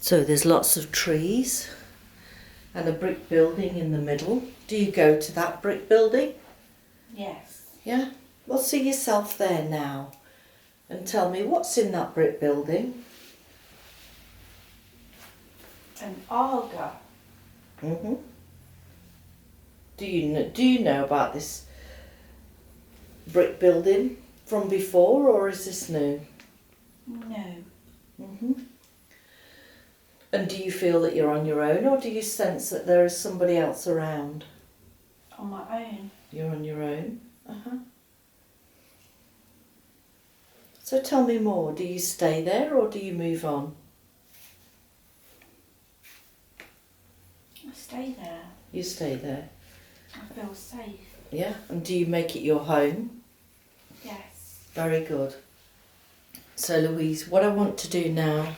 So there's lots of trees and a brick building in the middle. Do you go to that brick building? Yes. Yeah? Well, see yourself there now and tell me what's in that brick building. An auger. Mhm. Do you know about this brick building from before, or is this new? No. Mhm. And do you feel that you're on your own, or do you sense that there is somebody else around? On my own. You're on your own. So tell me more. Do you stay there or do you move on? I stay there. You stay there. I feel safe. Yeah. And do you make it your home? Yes. Very good. So Louise, what I want to do now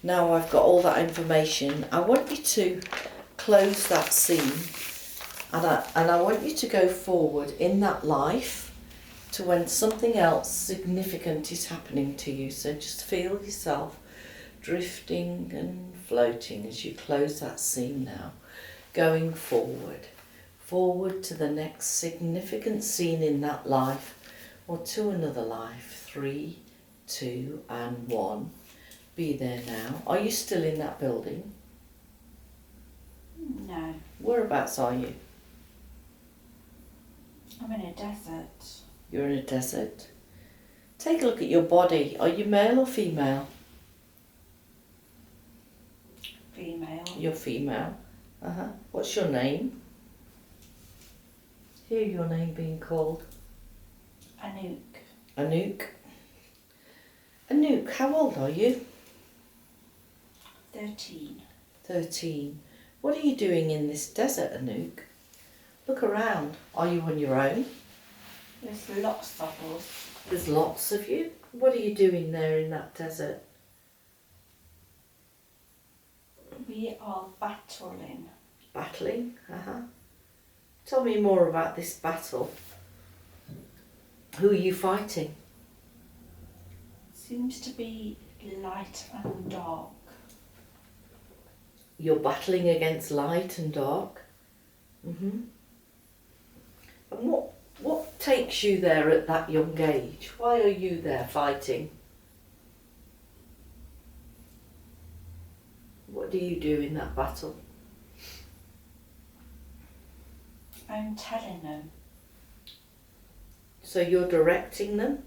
I've got all that information, I want you to close that scene and I want you to go forward in that life to when something else significant is happening to you. So just feel yourself drifting and floating as you close that scene now, going forward to the next significant scene in that life or to another life. 3, 2 and 1. Be there now. Are you still in that building? No. Whereabouts are you? I'm in a desert. You're in a desert. Take a look at your body. Are you male or female? Female. You're female. What's your name? Hear your name being called. Anouk. Anouk. Anouk, how old are you? 13. 13. What are you doing in this desert, Anouk? Look around. Are you on your own? There's lots of us. There's lots of you. What are you doing there in that desert? We are battling. Battling? Tell me more about this battle. Who are you fighting? Seems to be light and dark. You're battling against light and dark. And what takes you there at that young age? Why are you there fighting? What do you do in that battle? I'm telling them. So you're directing them?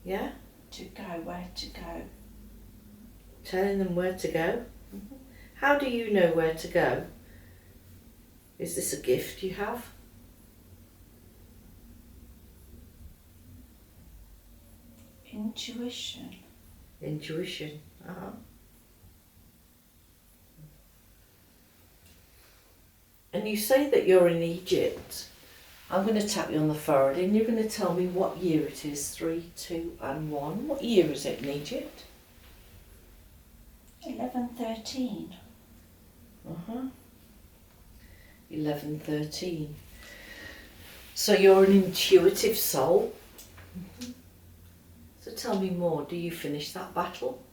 Yeah? To go, where to go. Telling them where to go? How do you know where to go? Is this a gift you have? Intuition. Intuition. And you say that you're in Egypt. I'm going to tap you on the forehead and you're going to tell me what year it is. 3, 2 and 1. What year is it in Egypt? 1113. 1113. So you're an intuitive soul. So tell me more. Do you finish that battle?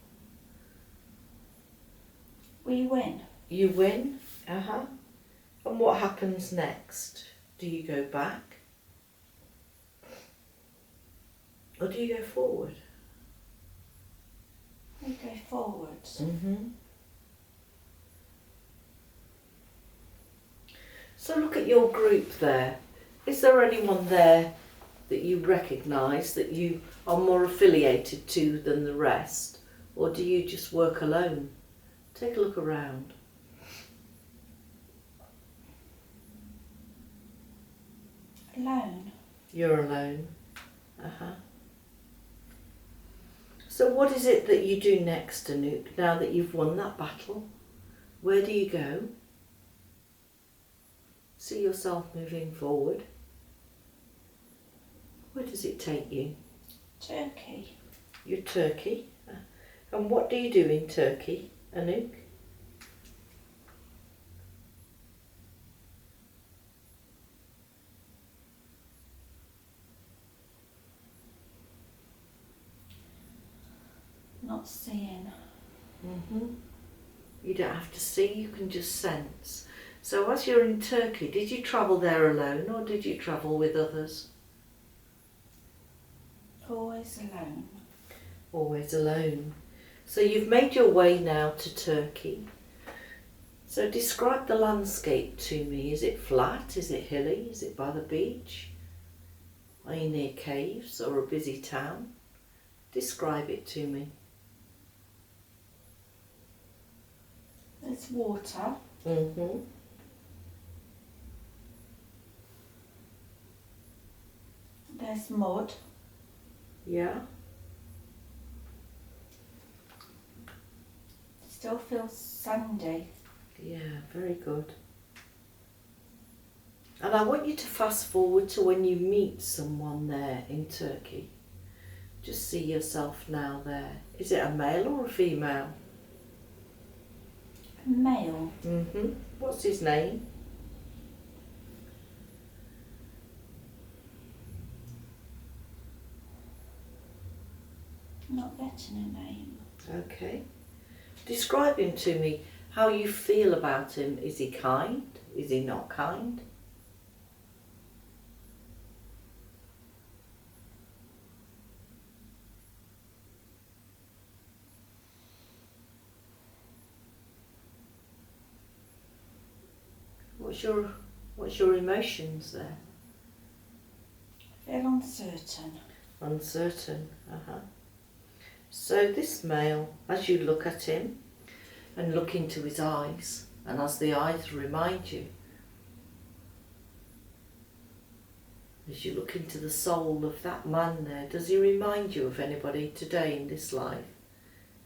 We win. You win? And what happens next? Do you go back? Or do you go forward? We go forwards. So look at your group there. Is there anyone there that you recognise that you are more affiliated to than the rest? Or do you just work alone? Take a look around. Alone. You're alone. So what is it that you do next, Anouk, now that you've won that battle? Where do you go? See yourself moving forward. Where does it take you? Turkey. You're Turkey. And what do you do in Turkey, Anouk? Not seeing. You don't have to see, you can just sense. So as you're in Turkey, did you travel there alone or did you travel with others? Always alone. Always alone. So you've made your way now to Turkey. So describe the landscape to me. Is it flat? Is it hilly? Is it by the beach? Are you near caves or a busy town? Describe it to me. There's water. Mm-hmm. There's mud. Yeah. Still feels sandy. Yeah, very good. And I want you to fast forward to when you meet someone there in Turkey. Just see yourself now there. Is it a male or a female? A male. Mm-hmm. What's his name? Not getting a name. Okay. Describe him to me. How you feel about him. Is he kind? Is he not kind? What's your emotions there? Feel uncertain. Uncertain. So this male, as you look at him and look into his eyes, and as the eyes remind you, as you look into the soul of that man there, does he remind you of anybody today in this life?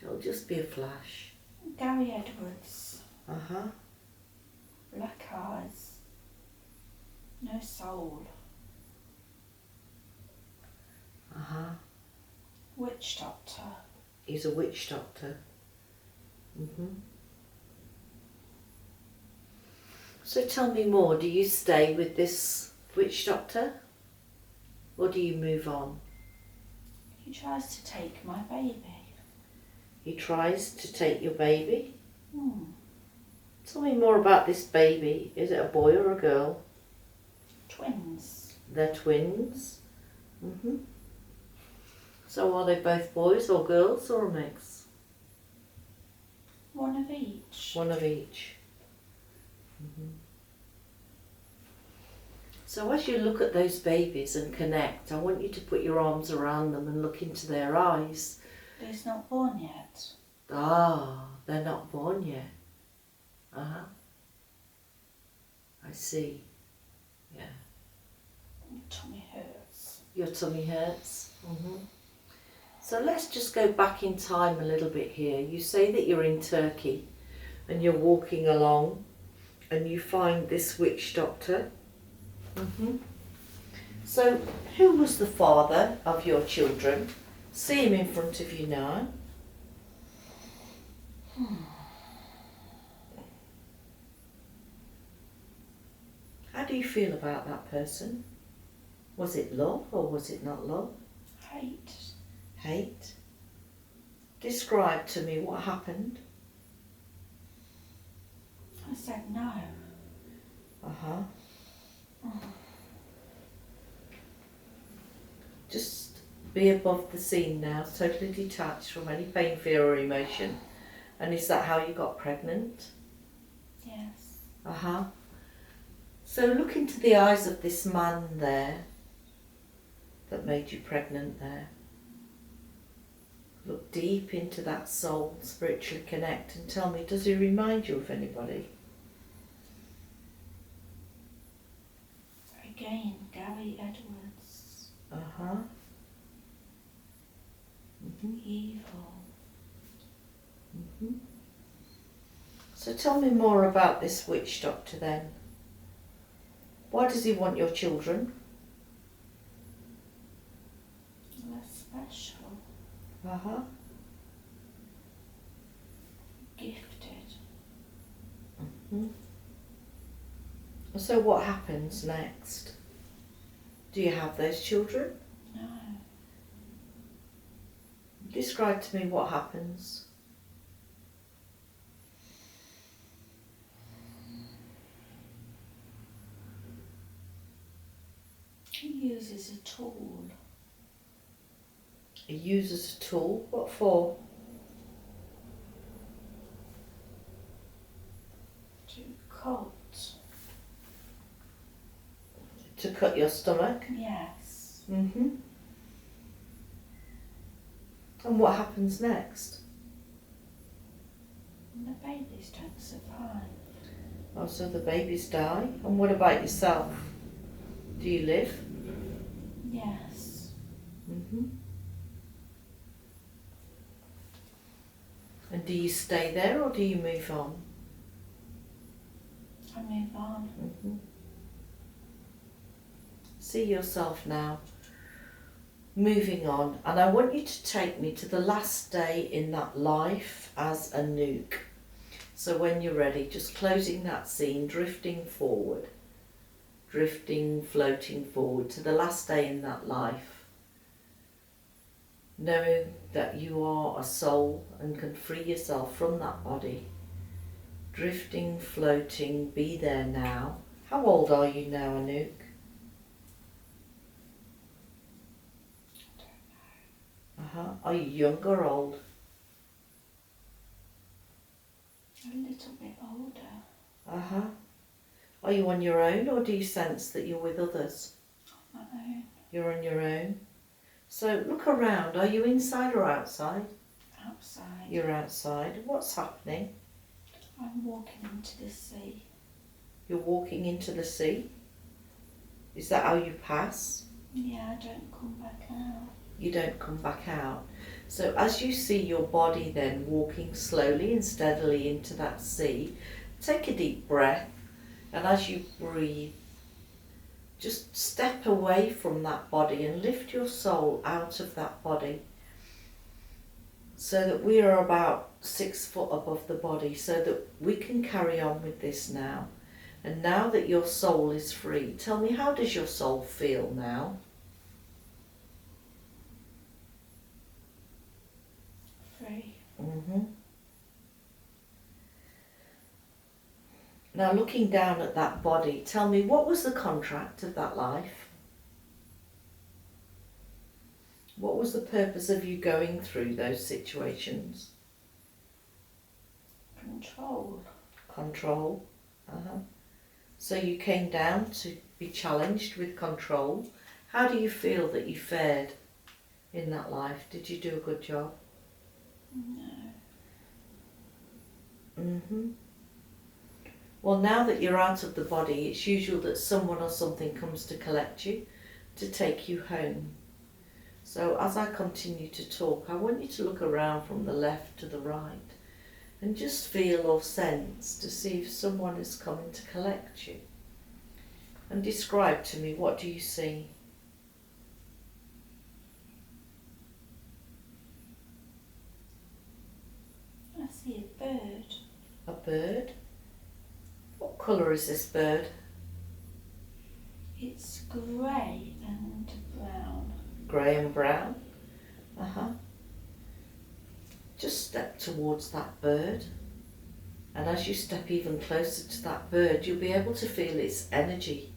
It'll just be a flash. Gary Edwards. Uh-huh. Black eyes. No soul. Uh-huh. Witch doctor. He's a witch doctor. Mm-hmm. So tell me more. Do you stay with this witch doctor? Or do you move on? He tries to take my baby. He tries to take your baby? Hmm. Tell me more about this baby. Is it a boy or a girl? Twins. They're twins. Mm-hmm. So are they both boys or girls or a mix? One of each. One of each. Mm-hmm. So as you look at those babies and connect, I want you to put your arms around them and look into their eyes. But he's not born yet. Ah, they're not born yet. Uh-huh. I see. Yeah. My tummy hurts. Your tummy hurts. Mm-hmm. So let's just go back in time a little bit here. You say that you're in Turkey and you're walking along and you find this witch doctor. Mm-hmm. So who was the father of your children? See him in front of you now. How do you feel about that person? Was it love or was it not love? Hate. Hate? Describe to me what happened. I said no. Uh-huh. Just be above the scene now, totally detached from any pain, fear or emotion. And is that how you got pregnant? Yes. Uh-huh. So look into the eyes of this man there that made you pregnant there. Look deep into that soul, spiritually connect and tell me, does he remind you of anybody? Again, Gary Edwards. Uh-huh. Mm-hmm. Evil. Mm-hmm. So tell me more about this witch doctor then. Why does he want your children? They're special. Uh-huh. Gifted. Mm-hmm. So what happens next? Do you have those children? No. Describe to me what happens. uses a tool. He uses a tool. What for? To cut. To cut your stomach? Yes. Mm-hmm. And what happens next? And the babies don't survive. Oh, so the babies die? And what about yourself? Do you live? Yes. Mm-hmm. And do you stay there or do you move on? I move on. Mm-hmm. See yourself now moving on, and I want you to take me to the last day in that life as a nuke. So when you're ready, just closing that scene, drifting forward, drifting, floating forward to the last day in that life, knowing that you are a soul and can free yourself from that body. Drifting, floating, be there now. How old are you now, Anouk? Are you young or old? A little bit older. Are you on your own or do you sense that you're with others? On my own. You're on your own. So look around. Are you inside or outside? Outside. You're outside. What's happening? I'm walking into the sea. You're walking into the sea? Is that how you pass? Yeah, I don't come back out. You don't come back out. So as you see your body then walking slowly and steadily into that sea, take a deep breath, and as you breathe, just step away from that body and lift your soul out of that body so that we are about 6 foot above the body, so that we can carry on with this now. And now that your soul is free, tell me, how does your soul feel now? Free. Mm-hmm. Now looking down at that body, tell me, what was the contract of that life? What was the purpose of you going through those situations? Control. Control. So you came down to be challenged with control. How do you feel that you fared in that life? Did you do a good job? No. Well, now that you're out of the body, it's usual that someone or something comes to collect you, to take you home. So as I continue to talk, I want you to look around from the left to the right and just feel or sense to see if someone is coming to collect you. And describe to me, what do you see? I see a bird. A bird? What colour is this bird? It's grey and brown. Grey and brown? Just step towards that bird, and as you step even closer to that bird, you'll be able to feel its energy,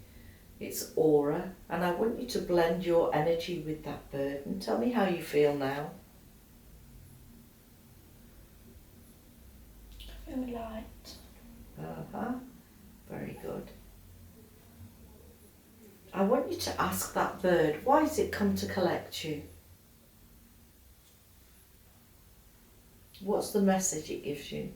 its aura, and I want you to blend your energy with that bird and tell me how you feel now. I feel light. Very good. I want you to ask that bird, why has it come to collect you? What's the message it gives you?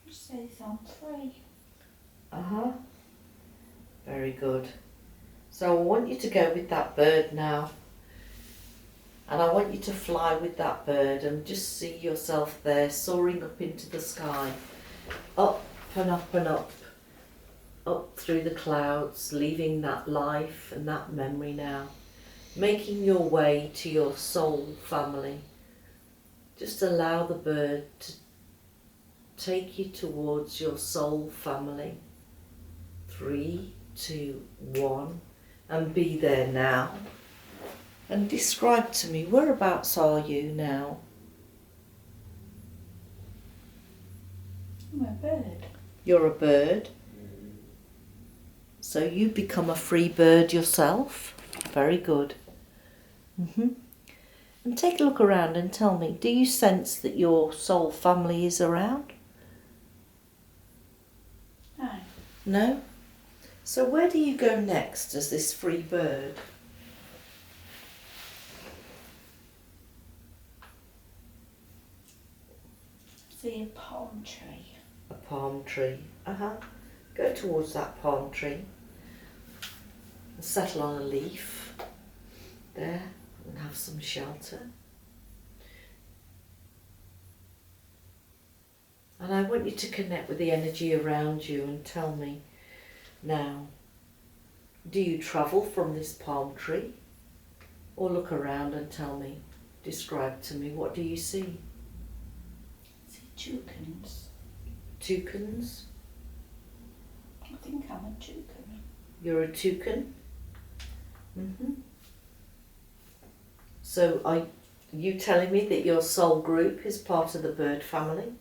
It says I'm free. Very good. So I want you to go with that bird now. And I want you to fly with that bird and just see yourself there soaring up into the sky. Up and up and up. Up through the clouds, leaving that life and that memory now. Making your way to your soul family. Just allow the bird to take you towards your soul family. 3, 2, 1, and be there now. And describe to me, whereabouts are you now? I'm a bird. You're a bird. So you become a free bird yourself. Very good. And take a look around and tell me, do you sense that your soul family is around? No. No? So where do you go next as this free bird? See a palm tree. A palm tree. Go towards that palm tree and settle on a leaf there and have some shelter. And I want you to connect with the energy around you and tell me now, do you travel from this palm tree? Or look around and tell me, describe to me, what do you see? I see toucans. Toucans? I think I'm a toucan. You're a toucan? So are you telling me that your soul group is part of the bird family?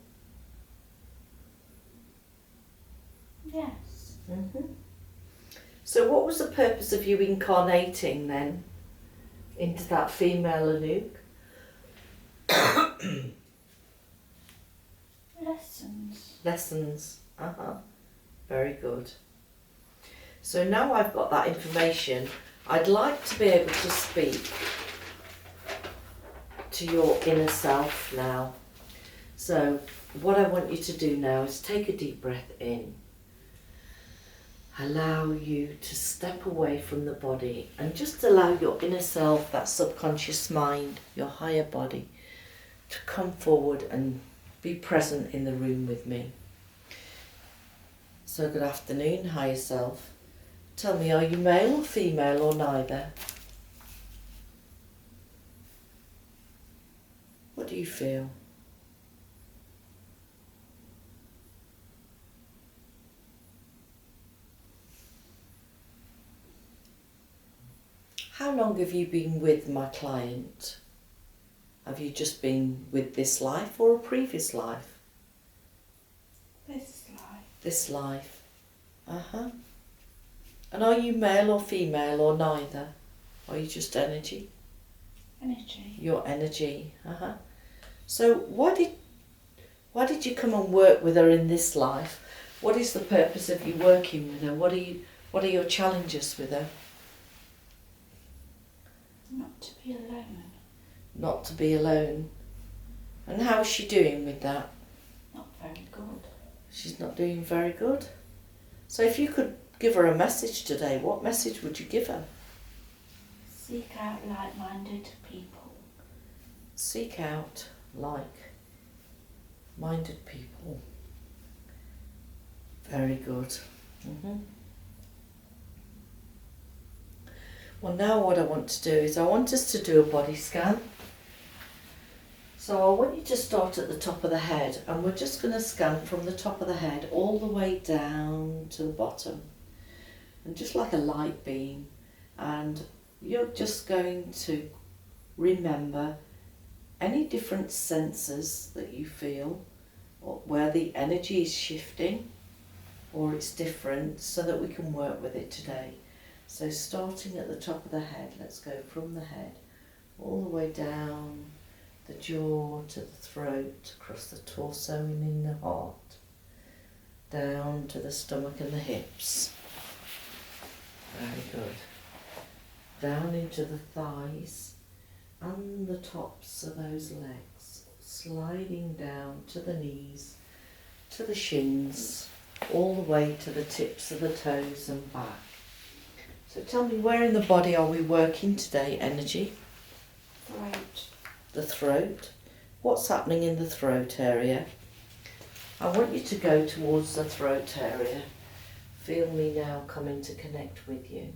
Yes. So what was the purpose of you incarnating then into that female Anouk? Lessons. Lessons. Very good. So now I've got that information, I'd like to be able to speak to your inner self now. So what I want you to do now is take a deep breath in. Allow you to step away from the body and just allow your inner self, that subconscious mind, your higher body, to come forward and be present in the room with me. So good afternoon, higher self. Tell me, are you male or female or neither? What do you feel? How long have you been with my client? Have you just been with this life or a previous life? This life. This life. And are you male or female or neither? Are you just energy? Energy. Your energy. So why did you come and work with her in this life? What is the purpose of you working with her? What are your challenges with her? Not to be alone. Not to be alone. And how's she doing with that? Not very good. She's not doing very good. So if you could give her a message today, what message would you give her? Seek out like-minded people. Seek out like-minded people. Very good. Well, now what I want to do is I want us to do a body scan. So I want you to start at the top of the head, and we're just going to scan from the top of the head all the way down to the bottom, and just like a light beam, and you're just going to remember any different senses that you feel, or where the energy is shifting or it's different, so that we can work with it today. So starting at the top of the head, let's go from the head all the way down the jaw to the throat, across the torso and in the heart, down to the stomach and the hips. Very good. Down into the thighs and the tops of those legs, sliding down to the knees, to the shins, all the way to the tips of the toes and back. So tell me, where in the body are we working today, energy? Throat. The throat. What's happening in the throat area? I want you to go towards the throat area. Feel me now coming to connect with you.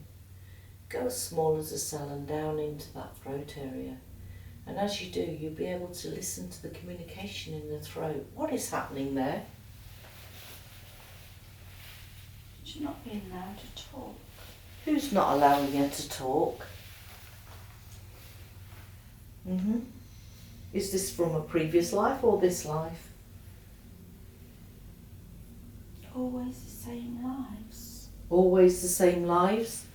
Go as small as a cell and down into that throat area. And as you do, you'll be able to listen to the communication in the throat. What is happening there? She's not being allowed to talk. Who's not allowing her to talk? Is this from a previous life or this life? Always the same lives?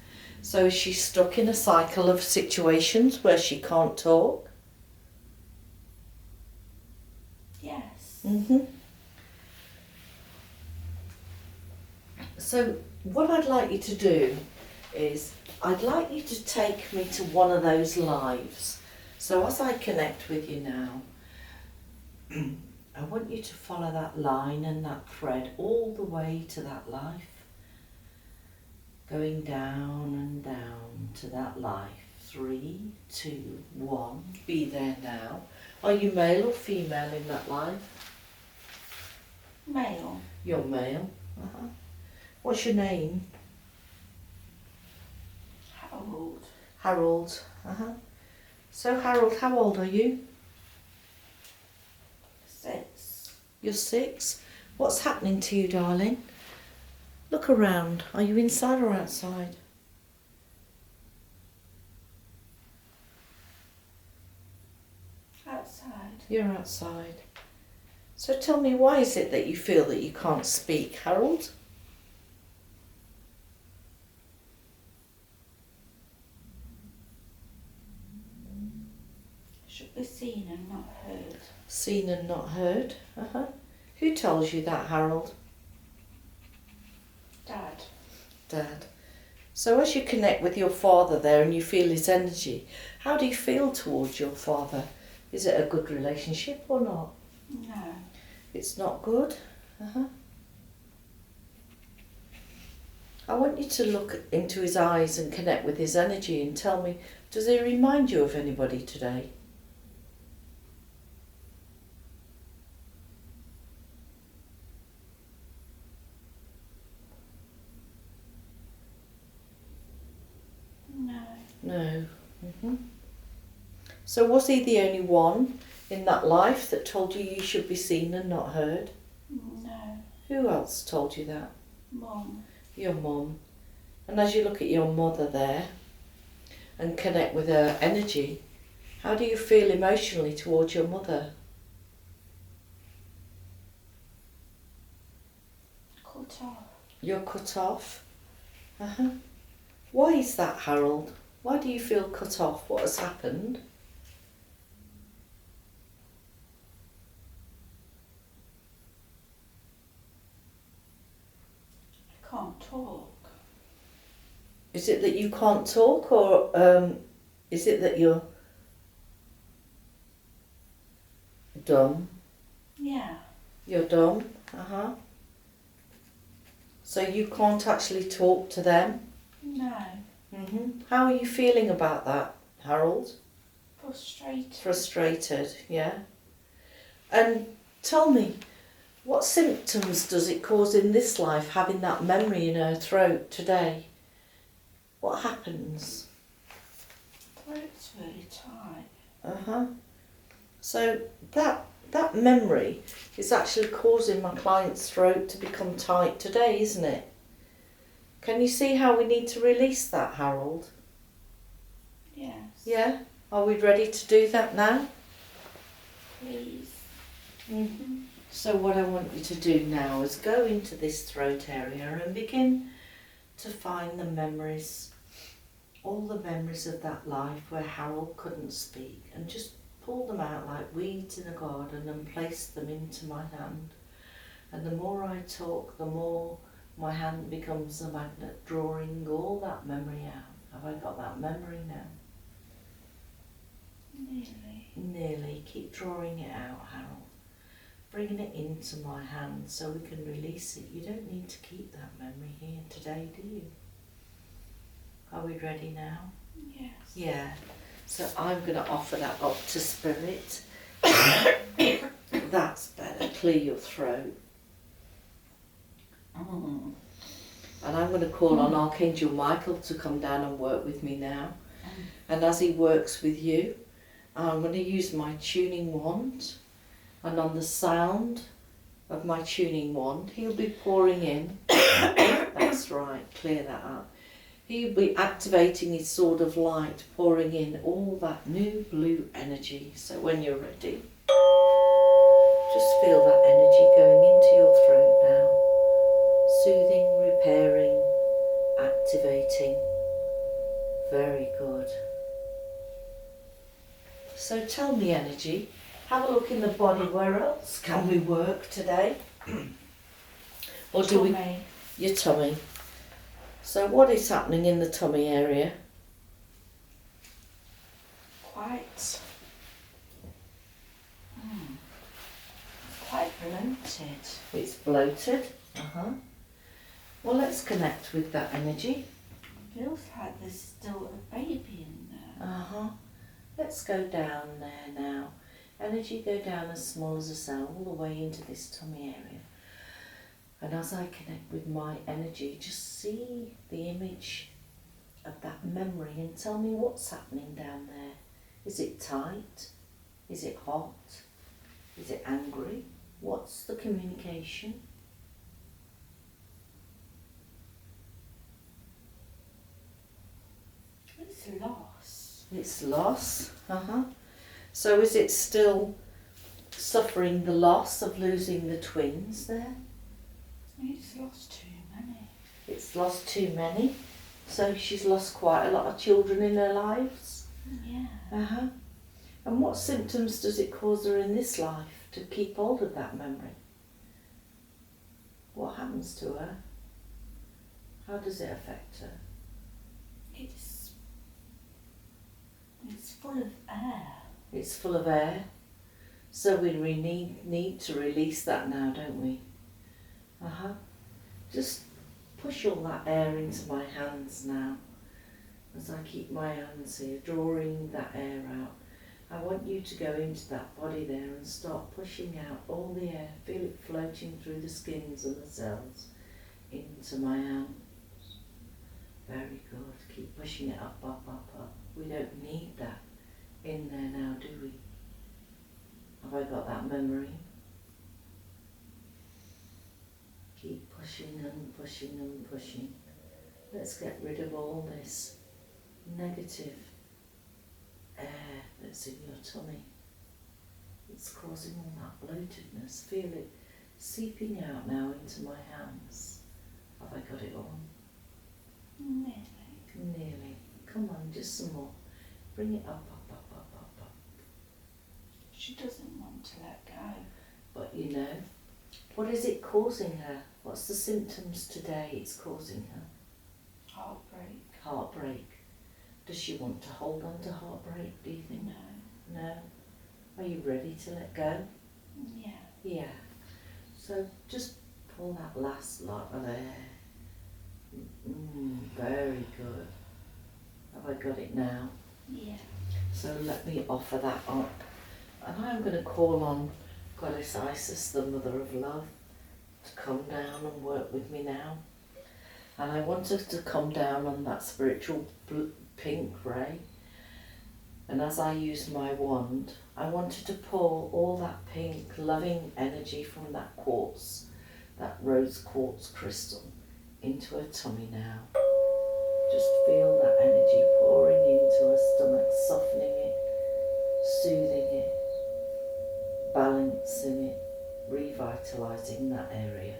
So is she stuck in a cycle of situations where she can't talk? Yes. So what I'd like you to do is, I'd like you to take me to one of those lives. So as I connect with you now, I want you to follow that line and that thread all the way to that life. Going down and down to that life. 3, 2, 1. Be there now. Are you male or female in that life? Male. You're male. What's your name? Harold. Harold. So Harold, how old are you? 6. You're 6. What's happening to you, darling? Look around. Are you inside or outside? Outside. You're outside. So tell me, why is it that you feel that you can't speak, Harold? Should be seen and not heard. Seen and not heard. Who tells you that, Harold? Dad. Dad. So as you connect with your father there and you feel his energy, how do you feel towards your father? Is it a good relationship or not? No. It's not good? I want you to look into his eyes and connect with his energy and tell me, does he remind you of anybody today? No. No. So was he the only one in that life that told you you should be seen and not heard? No. Who else told you that? Mum. Your mum. And as you look at your mother there and connect with her energy, how do you feel emotionally towards your mother? Cut off. You're cut off? Why is that, Harold? Why do you feel cut off? What has happened? I can't talk. Is it that you can't talk, or is it that you're dumb? Yeah. You're dumb? So you can't actually talk to them? No. How are you feeling about that, Harold? Frustrated. Frustrated, yeah. And tell me, what symptoms does it cause in this life, having that memory in her throat today? What happens? Throat's really tight. So that memory is actually causing my client's throat to become tight today, isn't it? Can you see how we need to release that, Harold? Yes. Yeah? Are we ready to do that now? Please. So what I want you to do now is go into this throat area and begin to find the memories, all the memories of that life where Harold couldn't speak, and just pull them out like weeds in a garden and place them into my hand. And the more I talk, the more my hand becomes a magnet, drawing all that memory out. Have I got that memory now? Nearly. Nearly. Keep drawing it out, Harold. Bringing it into my hand so we can release it. You don't need to keep that memory here today, do you? Are we ready now? Yes. Yeah. So I'm going to offer that up to Spirit. That's better. Clear your throat. And I'm going to call on Archangel Michael to come down and work with me now. And as he works with you, I'm going to use my tuning wand. And on the sound of my tuning wand, he'll be pouring in. That's right, clear that up. He'll be activating his sword of light, pouring in all that new blue energy. So when you're ready, just feel that energy going into your throat now. Soothing, repairing, activating. Very good. So tell me, energy, have a look in the body. Where else can we work today? Or do we? Tummy. Your tummy. So what is happening in the tummy area? Quite. Quite bloated. It's bloated. Well, let's connect with that energy. Feels like there's still a baby in there. Let's go down there now. Energy, go down as small as a cell all the way into this tummy area. And as I connect with my energy, just see the image of that memory and tell me what's happening down there. Is it tight? Is it hot? Is it angry? What's the communication? It's loss. It's loss. So is it still suffering the loss of losing the twins there? It's lost too many. It's lost too many. So she's lost quite a lot of children in her lives. Yeah. And what symptoms does it cause her in this life to keep hold of that memory? What happens to her? How does it affect her? It's full of air. It's full of air. So we need to release that now, don't we? Just push all that air into my hands now. As I keep my hands here, drawing that air out. I want you to go into that body there and start pushing out all the air. Feel it floating through the skins and the cells into my hands. Very good. Keep pushing it up, up, up, up. We don't need that in there now, do we? Have I got that memory? Keep pushing and pushing and pushing. Let's get rid of all this negative air that's in your tummy. It's causing all that bloatedness. Feel it seeping out now into my hands. Have I got it on? Nearly. Come on, just some more. Bring it up, up, up, up, up, up. She doesn't want to let go. But you know, what is it causing her? What's the symptoms today it's causing her? Heartbreak. Heartbreak. Does she want to hold on to heartbreak, do you think? No. No? Are you ready to let go? Yeah. Yeah. So just pull that last lot of air. Very good. Have I got it now? Yeah. So let me offer that up. And I'm going to call on Goddess Isis, the Mother of Love, to come down and work with me now. And I want her to come down on that spiritual pink ray. And as I use my wand, I want her to pour all that pink, loving energy from that quartz, that rose quartz crystal, into her tummy now. Just feel that energy pouring into her stomach, softening it, soothing it, balancing it, revitalising that area.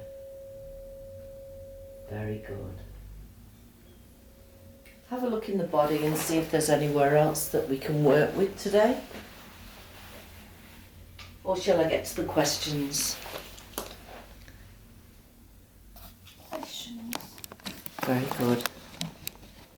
Very good. Have a look in the body and see if there's anywhere else that we can work with today. Or shall I get to the questions? Questions. Very good.